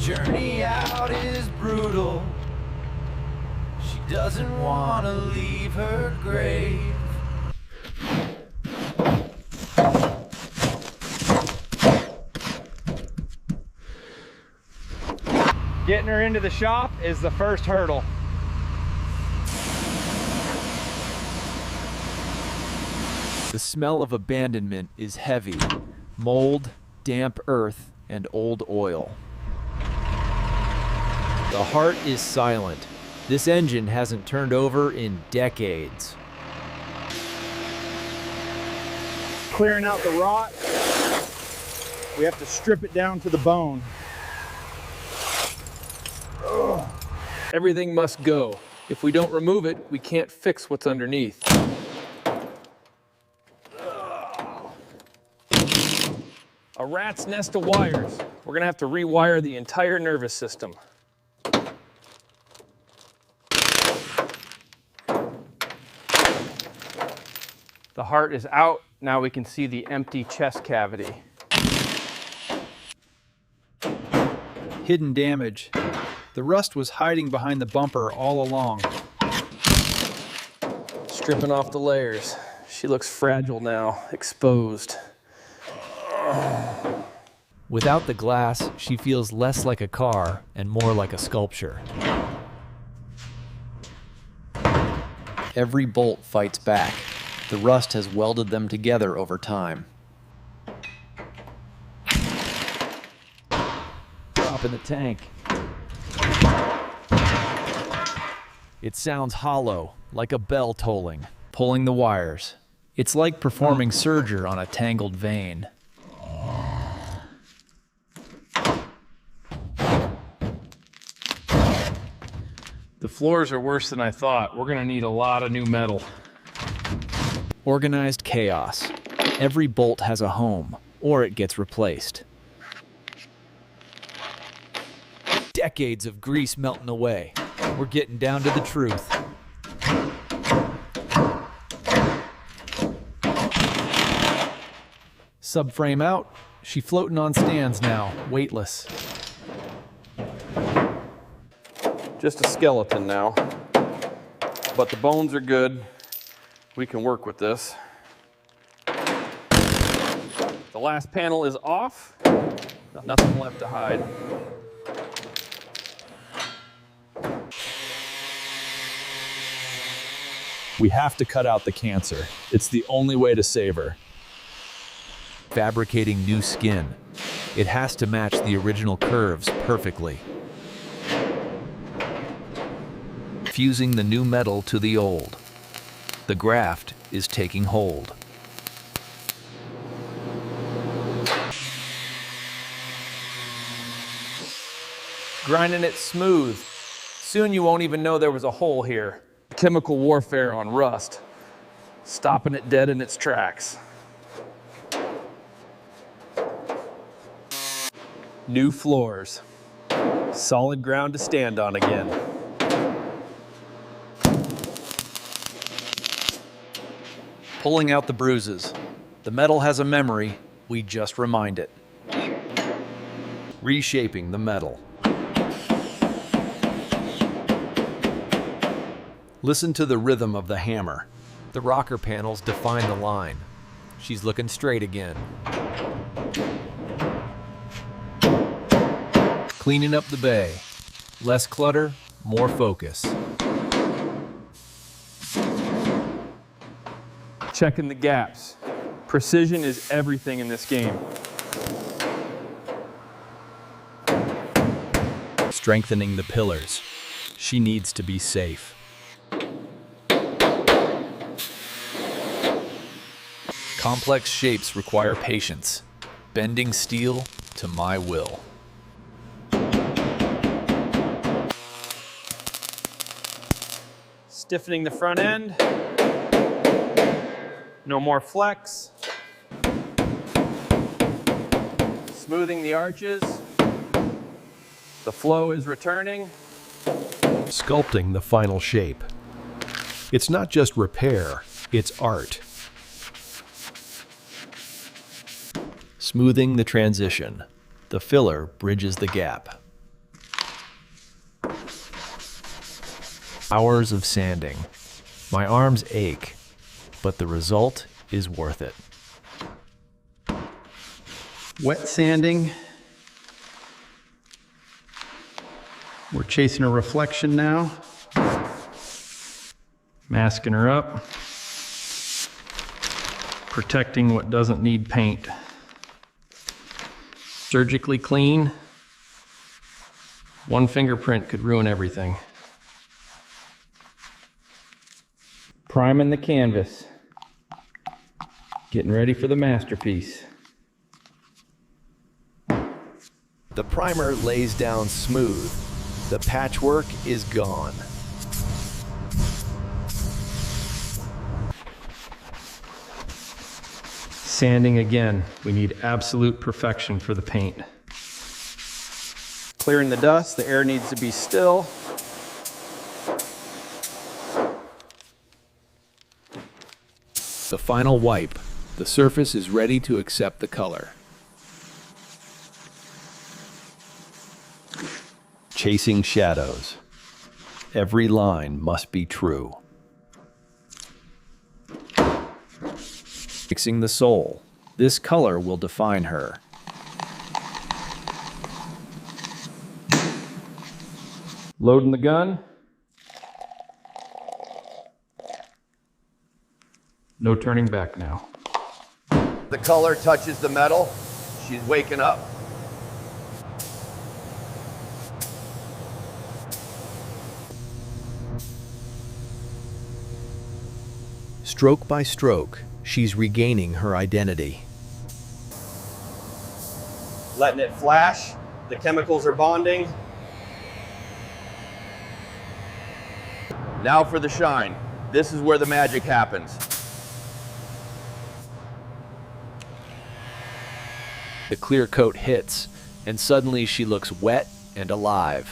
journey out is brutal. She doesn't want to leave her grave. Getting her into the shop is the first hurdle. The smell of abandonment is heavy. Mold, damp earth, and old oil. The heart is silent. This engine hasn't turned over in decades. Clearing out the rot, we have to strip it down to the bone. Everything must go. If we don't remove it, we can't fix what's underneath. A rat's nest of wires. We're gonna have to rewire the entire nervous system. The heart is out. Now we can see the empty chest cavity. Hidden damage. The rust was hiding behind the bumper all along. Stripping off the layers. She looks fragile now, exposed. Without the glass, she feels less like a car and more like a sculpture. Every bolt fights back. The rust has welded them together over time. Drop in the tank. It sounds hollow, like a bell tolling, pulling the wires. It's like performing surgery on a tangled vein. The floors are worse than I thought. We're gonna need a lot of new metal. Organized chaos. Every bolt has a home, or it gets replaced. Decades of grease melting away. We're getting down to the truth. Subframe out. She floating on stands now, weightless. Just a skeleton now. But the bones are good. We can work with this. The last panel is off. Nothing left to hide. We have to cut out the cancer. It's the only way to save her. Fabricating new skin. It has to match the original curves perfectly. Fusing the new metal to the old. The graft is taking hold. Grinding it smooth. Soon you won't even know there was a hole here. Chemical warfare on rust. Stopping it dead in its tracks. New floors. Solid ground to stand on again. Pulling out the bruises. The metal has a memory, we just remind it. Reshaping the metal. Listen to the rhythm of the hammer. The rocker panels define the line. She's looking straight again. Cleaning up the bay. Less clutter, more focus. Checking the gaps. Precision is everything in this game. Strengthening the pillars. She needs to be safe. Complex shapes require patience. Bending steel to my will. Stiffening the front end. No more flex. Smoothing the arches. The flow is returning. Sculpting the final shape. It's not just repair, it's art. Smoothing the transition. The filler bridges the gap. Hours of sanding. My arms ache, but the result is worth it. Wet sanding. We're chasing a reflection now. Masking her up. Protecting what doesn't need paint. Surgically clean. One fingerprint could ruin everything. Priming the canvas. Getting ready for the masterpiece. The primer lays down smooth. The patchwork is gone. Sanding again. We need absolute perfection for the paint. Clearing the dust, the air needs to be still. The final wipe. The surface is ready to accept the color. Chasing shadows. Every line must be true. Fixing the soul. This color will define her. Loading the gun. No turning back now. The color touches the metal. She's waking up. Stroke by stroke, she's regaining her identity. Letting it flash. The chemicals are bonding. Now for the shine. This is where the magic happens. The clear coat hits, and suddenly she looks wet and alive.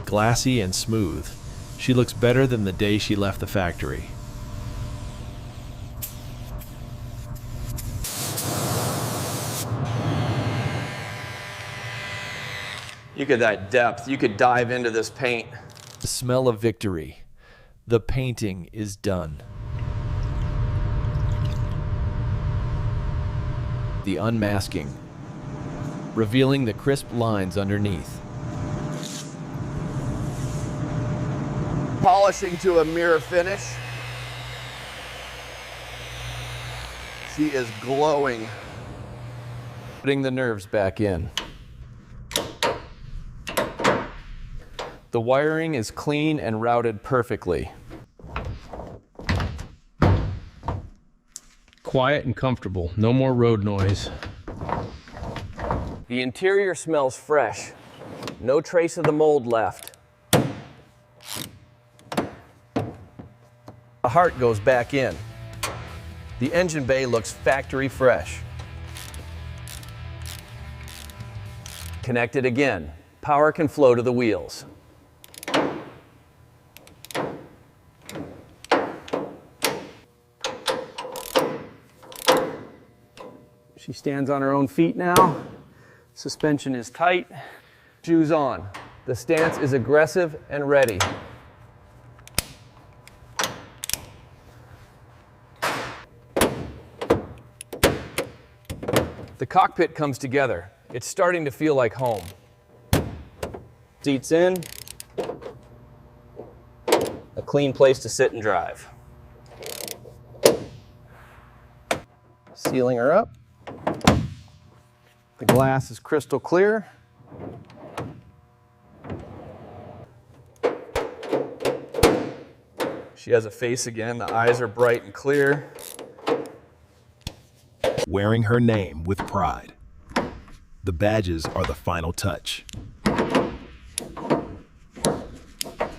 Glassy and smooth, she looks better than the day she left the factory. You get that depth. You could dive into this paint. The smell of victory. The painting is done. The unmasking, revealing the crisp lines underneath. Polishing to a mirror finish. She is glowing. Putting the nerves back in. The wiring is clean and routed perfectly. Quiet and comfortable. No more road noise. The interior smells fresh. No trace of the mold left. The heart goes back in. The engine bay looks factory fresh. Connected again. Power can flow to the wheels. She stands on her own feet now. Suspension is tight. Shoes on. The stance is aggressive and ready. The cockpit comes together. It's starting to feel like home. Seats in. A clean place to sit and drive. Sealing her up. The glass is crystal clear. She has a face again. The eyes are bright and clear. Wearing her name with pride. The badges are the final touch.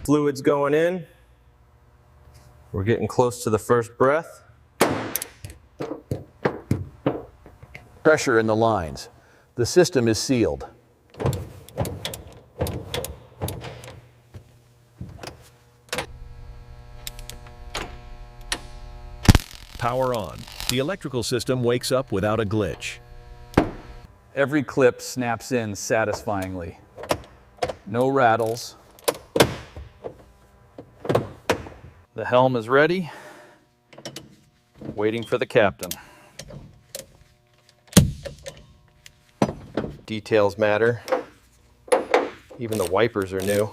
Fluids going in. We're getting close to the first breath. Pressure in the lines. The system is sealed. Power on. The electrical system wakes up without a glitch. Every clip snaps in satisfyingly. No rattles. The helm is ready, waiting for the captain. Details matter. Even the wipers are new.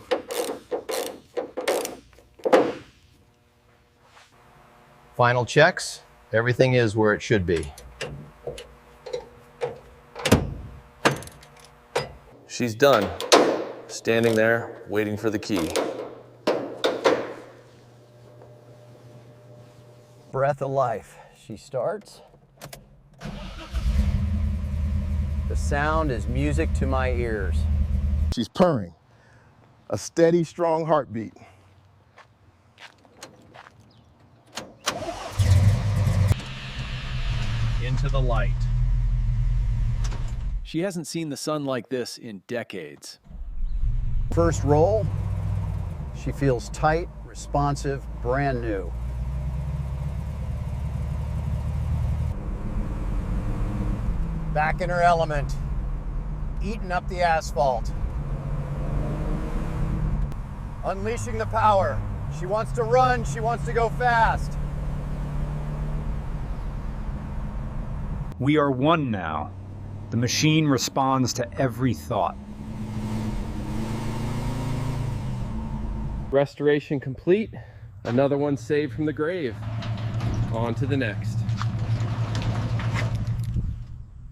Final checks. Everything is where it should be. She's done. Standing there, waiting for the key. Breath of life. She starts. The sound is music to my ears. She's purring. A steady, strong heartbeat. Into the light. She hasn't seen the sun like this in decades. First roll, she feels tight, responsive, brand new. Back in her element, eating up the asphalt. Unleashing the power. She wants to run, she wants to go fast. We are one now. The machine responds to every thought. Restoration complete. Another one saved from the grave. On to the next.